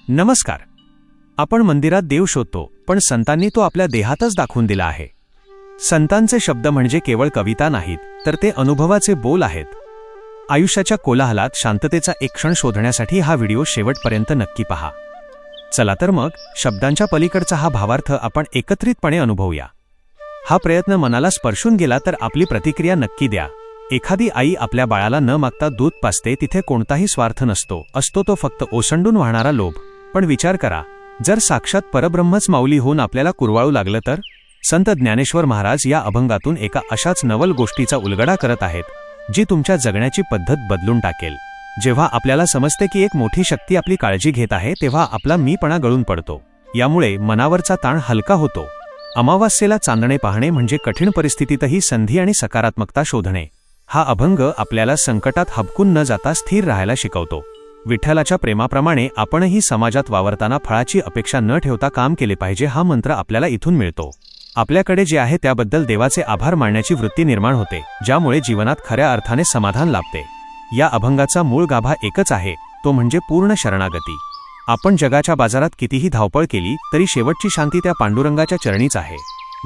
नमस्कार. आपण मंदिरात देव शोधतो, पण संतांनी तो आपल्या देहातच दाखवून दिला आहे. संतांचे शब्द म्हणजे केवळ कविता नाहीत, तर ते अनुभवाचे बोल आहेत. आयुष्याच्या कोलाहलात शांततेचा एक क्षण शोधण्यासाठी हा व्हिडिओ शेवटपर्यंत नक्की पहा. चला तर मग शब्दांच्या पलीकडचा हा भावार्थ आपण एकत्रितपणे अनुभवूया. हा प्रयत्न मनाला स्पर्शून गेला तर आपली प्रतिक्रिया नक्की द्या. एखादी आई आपल्या बाळाला न मागता दूध पाजते, तिथे कोणताही स्वार्थ नसतो. असतो तो फक्त ओसंडून वाहणारा लोभ. पण विचार करा, जर साक्षात परब्रह्मच माऊली होऊन आपल्याला कुरवाळू लागलं तर? संत ज्ञानेश्वर महाराज या अभंगातून एका अशाच नवल गोष्टीचा उलगडा करत आहेत, जी तुमच्या जगण्याची पद्धत बदलून टाकेल. जेव्हा आपल्याला समजते की एक मोठी शक्ती आपली काळजी घेत आहे, तेव्हा आपला मीपणा गळून पडतो. यामुळे मनावरचा ताण हलका होतो. अमावास्येला चांदणे पाहणे म्हणजे कठीण परिस्थितीतही संधी आणि सकारात्मकता शोधणे. हा अभंग आपल्याला संकटात हबकून न जाता स्थिर राहायला शिकवतो. विठ्ठलाच्या प्रेमाप्रमाणे आपणही समाजात वावरताना फळाची अपेक्षा न ठेवता काम केले पाहिजे, हा मंत्र आपल्याला इथून मिळतो. आपल्याकडे जे आहे त्याबद्दल देवाचे आभार मानण्याची वृत्ती निर्माण होते, ज्यामुळे जीवनात खऱ्या अर्थाने समाधान लाभते. या अभंगाचा मूळ गाभा एकच आहे, तो म्हणजे पूर्ण शरणागती. आपण जगाच्या बाजारात कितीही धावपळ केली तरी शेवटची शांती त्या पांडुरंगाच्या चरणीच आहे.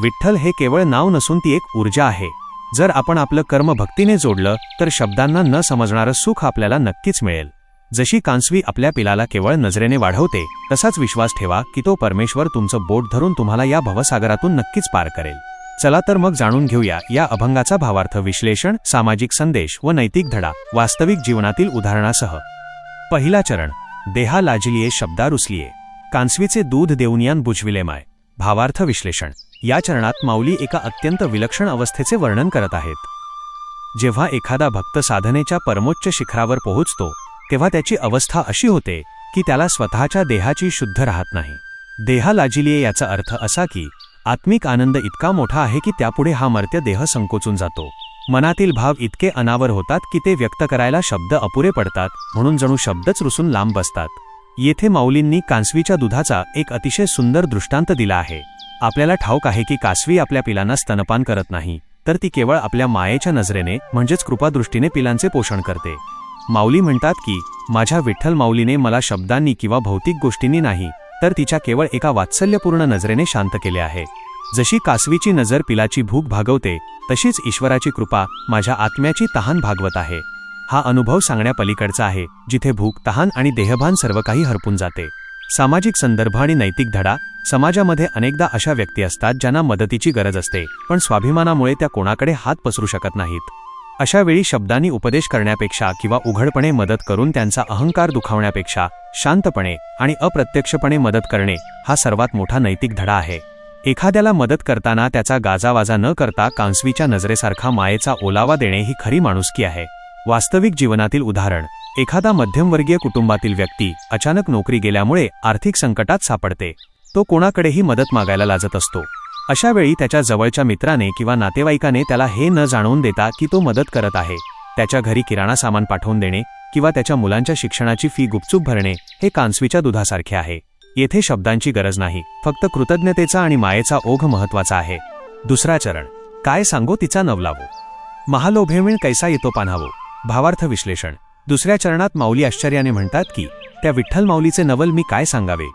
विठ्ठल हे केवळ नाव नसून ती एक ऊर्जा आहे. जर आपण आपलं कर्म भक्तीने जोडलं तर शब्दांना न समजणारं सुख आपल्याला नक्कीच मिळेल. जशी कांसवी आपल्या पिलाला केवळ नजरेने वाढवते, तसाच विश्वास ठेवा की तो परमेश्वर तुमचं बोट धरून तुम्हाला या भवसागरातून नक्कीच पार करेल. चला तर मग जाणून घेऊया या अभंगाचा भावार्थ, विश्लेषण, सामाजिक संदेश व नैतिक धडा वास्तविक जीवनातील उदाहरणासह. पहिला चरण. देहा लाजलिये शब्दा रुसलिये, कांसवीचे दूध देऊनियान बुजविले माय. भावार्थ विश्लेषण. या चरणात माऊली एका अत्यंत विलक्षण अवस्थेचे वर्णन करत आहेत. जेव्हा एखादा भक्त साधनेच्या परमोच्च शिखरावर पोहोचतो, तेव्हा त्याची अवस्था अशी होते की त्याला स्वतःच्या देहाची शुद्ध राहत नाही. देहा लाजिलिये याचा अर्थ असा की आत्मिक आनंद इतका मोठा आहे की त्यापुढे हा मर्त्य देह संकोचून जातो. मनातील भाव इतके अनावर होतात की ते व्यक्त करायला शब्द अपुरे पडतात, म्हणून जणू शब्दच रुसून लांब बसतात. येथे माऊलींनी कांसवीच्या दुधाचा एक अतिशय सुंदर दृष्टांत दिला आहे. आपल्याला ठाऊक आहे की कासवी आपल्या पिलांना स्तनपान करत नाही, तर ती केवळ आपल्या मायेच्या नजरेने म्हणजेच कृपादृष्टीने पिलांचे पोषण करते. माऊली म्हणतात की माझ्या विठ्ठल माऊलीने मला शब्दांनी किंवा भौतिक गोष्टींनी नाही, तर तिच्या केवळ एका वात्सल्यपूर्ण नजरेने शांत केले आहे. जशी कासवीची नजर पिलाची भूक भागवते, तशीच ईश्वराची कृपा माझ्या आत्म्याची तहान भागवत आहे. हा अनुभव सांगण्यापलीकडचा आहे, जिथे भूक, तहान आणि देहभान सर्व काही हरपून जाते. सामाजिक संदर्भ आणि नैतिक धडा. समाजामध्ये अनेकदा अशा व्यक्ती असतात ज्यांना मदतीची गरज असते, पण स्वाभिमानामुळे त्या कोणाकडे हात पसरू शकत नाहीत. अशा वेळी शब्दांनी उपदेश करण्यापेक्षा किंवा उघडपणे मदत करून त्यांचा अहंकार दुखावण्यापेक्षा शांतपणे आणि अप्रत्यक्षपणे मदत करणे हा सर्वात मोठा नैतिक धडा आहे. एखाद्याला मदत करताना त्याचा गाजावाजा न करता कांसवीच्या नजरेसारखा मायेचा ओलावा देणे ही खरी माणुसकी आहे. वास्तविक जीवनातील उदाहरण. एखादा मध्यमवर्गीय कुटुंबातील व्यक्ती अचानक नोकरी गेल्यामुळे आर्थिक संकटात सापडते. तो कोणाकडेही मदत मागायला लाजत असतो. अशा वेळी त्याच्या जवळच्या मित्राने किंवा नातेवाईकाने त्याला हे न जाणवून देता की तो मदत करत आहे, त्याच्या घरी किराणा सामान पाठवून देणे किंवा त्याच्या मुलांच्या शिक्षणाची फी गुपचूप भरणे हे कांसवीच्या दुधासारखे आहे. येथे शब्दांची गरज नाही, फक्त कृतज्ञतेचा आणि मायेचा ओघ महत्वाचा आहे. दुसरा चरण. काय सांगो तिचा नवलावो, महालोभेविण कैसा येतो पान्हावो. भावार्थ विश्लेषण. दुसऱ्या चरणात माऊली आश्चर्याने म्हणतात की त्या विठ्ठल माऊलीचे नवल मी काय सांगावे.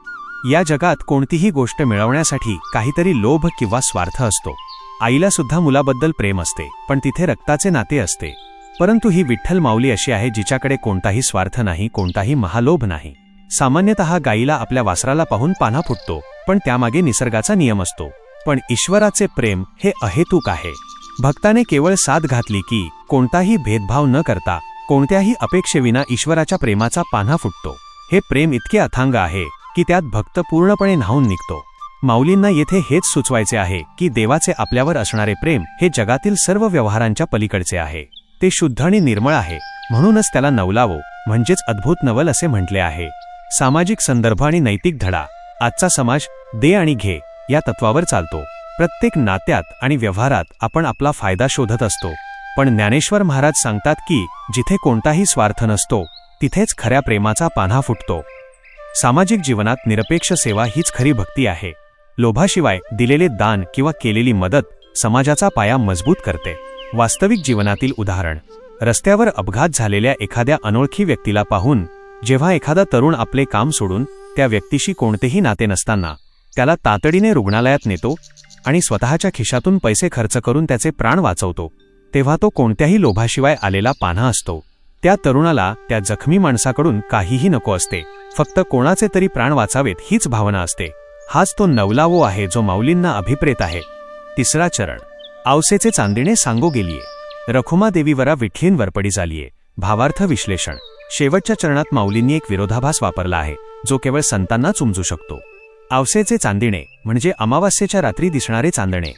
या जगात कोणतीही गोष्ट मिळवण्यासाठी काहीतरी लोभ किंवा स्वार्थ असतो. आईला सुद्धा मुलाबद्दल प्रेम असते, पण तिथे रक्ताचे नाते असते. परंतु ही विठ्ठल माऊली अशी आहे जिच्याकडे कोणताही स्वार्थ नाही, कोणताही महालोभ नाही. सामान्यतः गाईला आपल्या वासराला पाहून पान्हा फुटतो, पण त्यामागे निसर्गाचा नियम असतो. पण ईश्वराचे प्रेम हे अहेतुक आहे. भक्ताने केवळ साथ घातली की कोणताही भेदभाव न करता कोणत्याही अपेक्षेविना ईश्वराच्या प्रेमाचा पान्हा फुटतो. हे प्रेम इतके अथांग आहे की त्यात भक्त पूर्णपणे न्हाऊन निघतो. माऊलींना येथे हेच सुचवायचे आहे की देवाचे आपल्यावर असणारे प्रेम हे जगातील सर्व व्यवहारांच्या पलीकडचे आहे. ते शुद्ध आणि निर्मळ आहे, म्हणूनच त्याला नवलावो म्हणजेच अद्भुत नवल असे म्हटले आहे. सामाजिक संदर्भ आणि नैतिक धडा. आजचा समाज दे आणि घे या तत्वावर चालतो. प्रत्येक नात्यात आणि व्यवहारात आपण आपला फायदा शोधत असतो. पण ज्ञानेश्वर महाराज सांगतात की जिथे कोणताही स्वार्थ नसतो, तिथेच खऱ्या प्रेमाचा पान्हा फुटतो. सामाजिक जीवनात निरपेक्ष सेवा हीच खरी भक्ती आहे. लोभाशिवाय दिलेले दान किंवा केलेली मदत समाजाचा पाया मजबूत करते. वास्तविक जीवनातील उदाहरण. रस्त्यावर अपघात झालेल्या एखाद्या अनोळखी व्यक्तीला पाहून जेव्हा एखादा तरुण आपले काम सोडून त्या व्यक्तीशी कोणतेही नाते नसताना त्याला तातडीने रुग्णालयात नेतो आणि स्वतःच्या खिशातून पैसे खर्च करून त्याचे प्राण वाचवतो, तेव्हा तो कोणत्याही लोभाशिवाय आलेला पान्हा असतो. त्या तरुणाला त्या जखमी माणसाकडून काहीही नको असते, फक्त कोणाचे तरी प्राण वाचावेत हीच भावना असते. हाच तो नवलावो आहे जो माऊलींना अभिप्रेत आहे. तिसरा चरण. आवसेचे चांदिणे सांगो गेलिये, रखुमा देवीवरा विठ्ठलीन वरपडी झालीये. भावार्थ विश्लेषण. शेवटच्या चरणात माऊलींनी एक विरोधाभास वापरला आहे जो केवळ संतांनाच उमजू शकतो. आवसेचे चांदिणे म्हणजे अमावास्येच्या रात्री दिसणारे चांदणे.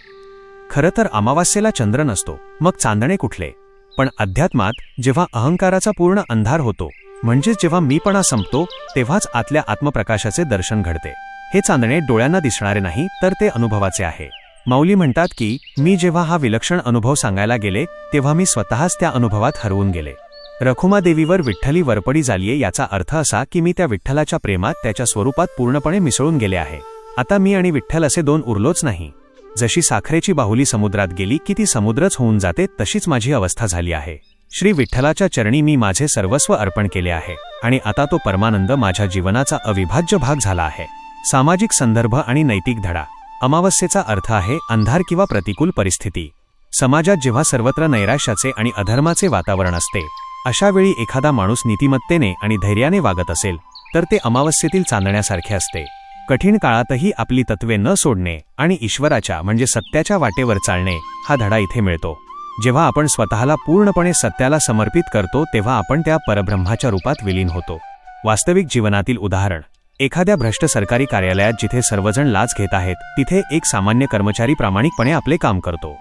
खरं तर अमावास्येला चंद्र नसतो, मग चांदणे कुठले? पण अध्यात्मात जेव्हा अहंकाराचा पूर्ण अंधार होतो, म्हणजेच जेव्हा मीपणा संपतो, तेव्हाच आतल्या आत्मप्रकाशाचे दर्शन घडते. हे चांदणे डोळ्यांना दिसणारे नाही, तर ते अनुभवाचे आहे. माऊली म्हणतात की मी जेव्हा हा विलक्षण अनुभव सांगायला गेले तेव्हा मी स्वतःच त्या अनुभवात हरवून गेले. रखुमा देवीवर विठ्ठली वरपडी झालीये याचा अर्थ असा की मी त्या विठ्ठलाच्या प्रेमात, त्याच्या स्वरूपात पूर्णपणे मिसळून गेले आहे. आता मी आणि विठ्ठल असे दोन उरलोच नाही. जशी साखरेची बाहुली समुद्रात गेली की ती समुद्रच होऊन जाते, तशीच माझी अवस्था झाली आहे. श्री विठ्ठलाच्या चरणी मी माझे सर्वस्व अर्पण केले आहे आणि आता तो परमानंद माझ्या जीवनाचा अविभाज्य भाग झाला आहे. सामाजिक संदर्भ आणि नैतिक धडा. अमावस्येचा अर्थ आहे अंधार किंवा प्रतिकूल परिस्थिती. समाजात जेव्हा सर्वत्र नैराश्याचे आणि अधर्माचे वातावरण असते, अशा वेळी एखादा माणूस नीतिमत्तेने आणि धैर्याने वागत असेल तर ते अमावस्येतील चांदण्यासारखे असते. कठीण काळातही आपली तत्वे न सोडणे आणि ईश्वराच्या म्हणजे सत्याच्या वाटेवर चालणे हा धडा इथे मिळतो. जेव्हा आपण स्वतःला पूर्णपणे सत्याला समर्पित करतो तेव्हा आपण त्या परब्रह्माच्या रूपात विलीन होतो. वास्तविक जीवनातील उदाहरण. एखाद्या भ्रष्ट सरकारी कार्यालयात जिथे सर्वजण लाच घेत आहेत, तिथे एक सामान्य कर्मचारी प्रामाणिकपणे आपले काम करतो.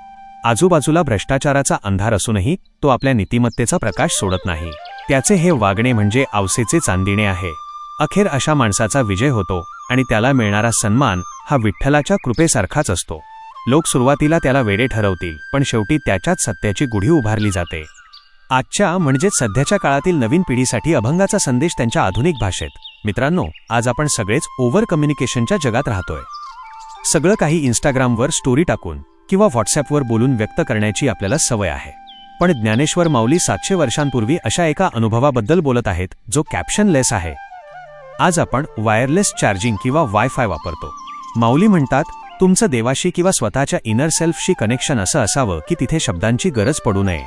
आजूबाजूला भ्रष्टाचाराचा अंधार असूनही तो आपल्या नीतिमत्तेचा प्रकाश सोडत नाही. त्याचे हे वागणे म्हणजे आवसेचे चांदिणे आहे. अखेर अशा माणसाचा विजय होतो आणि त्याला मिळणारा सन्मान हा विठ्ठलाच्या कृपेसारखाच असतो. लोक सुरुवातीला त्याला वेडे ठरवतील, पण शेवटी त्याच्याच सत्याची गुढी उभारली जाते. आजच्या म्हणजेच सध्याच्या काळातील नवीन पिढीसाठी अभंगाचा संदेश त्यांच्या आधुनिक भाषेत. मित्रांनो, आज आपण सगळेच ओव्हर कम्युनिकेशनच्या जगात राहतोय. सगळं काही इंस्टाग्रामवर स्टोरी टाकून किंवा व्हॉट्सॲपवर बोलून व्यक्त करण्याची आपल्याला सवय आहे. पण ज्ञानेश्वर माऊली 700 वर्षांपूर्वी अशा एका अनुभवाबद्दल बोलत आहेत जो कॅप्शनलेस आहे. आज आपण वायरलेस चार्जिंग किंवा वायफाय वापरतो. माऊली म्हणतात, तुमचं देवाशी किंवा स्वतःच्या इनर सेल्फशी कनेक्शन असं असावं की तिथे शब्दांची गरज पडू नये.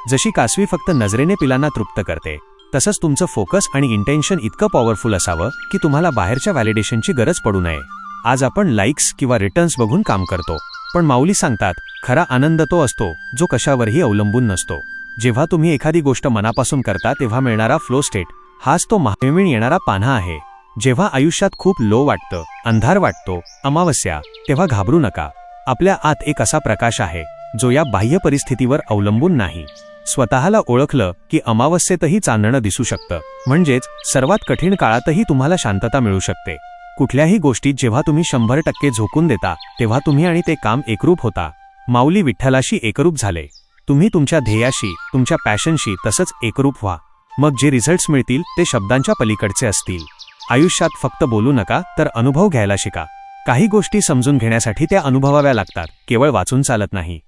जशी कासवी फक्त नजरेने पिलांना तृप्त करते, तसंच तुमचं फोकस आणि इंटेन्शन इतकं पॉवरफुल असावं की तुम्हाला बाहेरच्या व्हॅलिडेशनची गरज पडू नये. आज आपण लाईक्स किंवा रिटर्न्स बघून काम करतो, पण माऊली सांगतात खरा आनंद तो असतो जो कशावरही अवलंबून नसतो. जेव्हा तुम्ही एखादी गोष्ट मनापासून करता तेव्हा मिळणारा फ्लो स्टेट हाच तो महाविण येणारा पान्हा आहे. जेव्हा आयुष्यात खूप लो वाटतं, अंधार वाटतो, अमावस्या, तेव्हा घाबरू नका. आपल्या आत एक असा प्रकाश आहे जो या बाह्य परिस्थितीवर अवलंबून नाही. स्वतःला ओळखलं की अमावस्येतही चांदणं दिसू शकतं, म्हणजेच सर्वात कठीण काळातही तुम्हाला शांतता मिळू शकते. कुठल्याही गोष्टीत जेव्हा तुम्ही 100% झोकून देता तेव्हा तुम्ही आणि ते काम एकरूप होता. माऊली विठ्ठलाशी एकरूप झाले. तुम्ही तुमच्या ध्येयाशी, तुमच्या पॅशनशी तसंच एकरूप व्हा. मग जे रिझल्ट्स मिळतील ते शब्दांच्या पलीकडचे असतील. आयुष्यात फक्त बोलू नका, तर अनुभव घ्यायला शिका. काही गोष्टी समजून घेण्यासाठी त्या अनुभवाव्या लागतात, केवळ वाचून चालत नाही.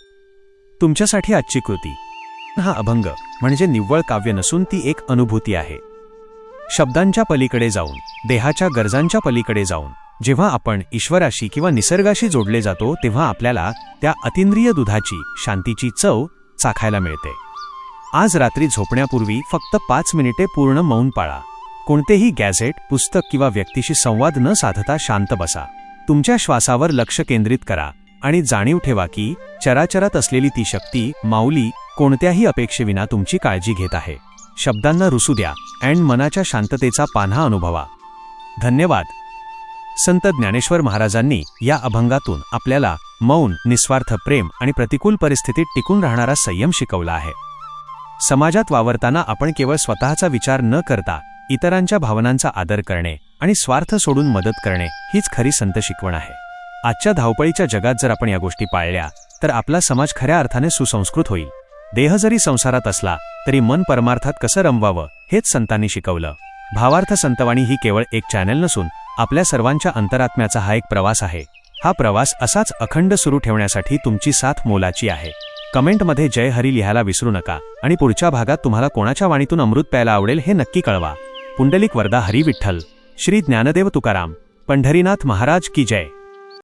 तुमच्यासाठी आजची कृती. हा अभंग म्हणजे निव्वळ काव्य नसून ती एक अनुभूती आहे. शब्दांच्या पलीकडे जाऊन, देहाच्या गरजांच्या पलीकडे जाऊन जेव्हा आपण ईश्वराशी किंवा निसर्गाशी जोडले जातो तेव्हा आपल्याला त्या अतिंद्रिय दुधाची, शांतीची चव चाखायला मिळते. आज रात्री झोपण्यापूर्वी फक्त 5 मिनिटे पूर्ण मौन पाळा. कोणतेही गॅझेट, पुस्तक किंवा व्यक्तीशी संवाद न साधता शांत बसा. तुमच्या श्वासावर लक्ष केंद्रित करा आणि जाणीव ठेवा की चराचरात असलेली ती शक्ती, माऊली, कोणत्याही अपेक्षेविना तुमची काळजी घेत आहे. शब्दांना रुसू द्या अँड मनाच्या शांततेचा पान्हा अनुभवा. धन्यवाद. संत ज्ञानेश्वर महाराजांनी या अभंगातून आपल्याला मौन, निस्वार्थ प्रेम आणि प्रतिकूल परिस्थितीत टिकून राहणारा संयम शिकवला आहे. समाजात वावरताना आपण केवळ स्वतःचा विचार न करता इतरांच्या भावनांचा आदर करणे आणि स्वार्थ सोडून मदत करणे हीच खरी संत शिकवण आहे. आजच्या धावपळीच्या जगात जर आपण या गोष्टी पाळल्या तर आपला समाज खऱ्या अर्थाने सुसंस्कृत होईल. देह जरी संसारात असला तरी मन परमार्थात कसं रमवावं हेच संतांनी शिकवलं. भावार्थ संतवाणी ही केवळ एक चॅनल नसून आपल्या सर्वांच्या अंतरात्म्याचा हा एक प्रवास आहे. हा प्रवास असाच अखंड सुरू ठेवण्यासाठी तुमची साथ मोलाची आहे. कमेंटमध्ये जय हरी लिहायला विसरू नका आणि पुढच्या भागात तुम्हाला कोणाच्या वाणीतून अमृत प्यायला आवडेल हे नक्की कळवा. पुंडलिक वरदा हरी विठ्ठल. श्री ज्ञानदेव तुकाराम पंढरीनाथ महाराज की जय.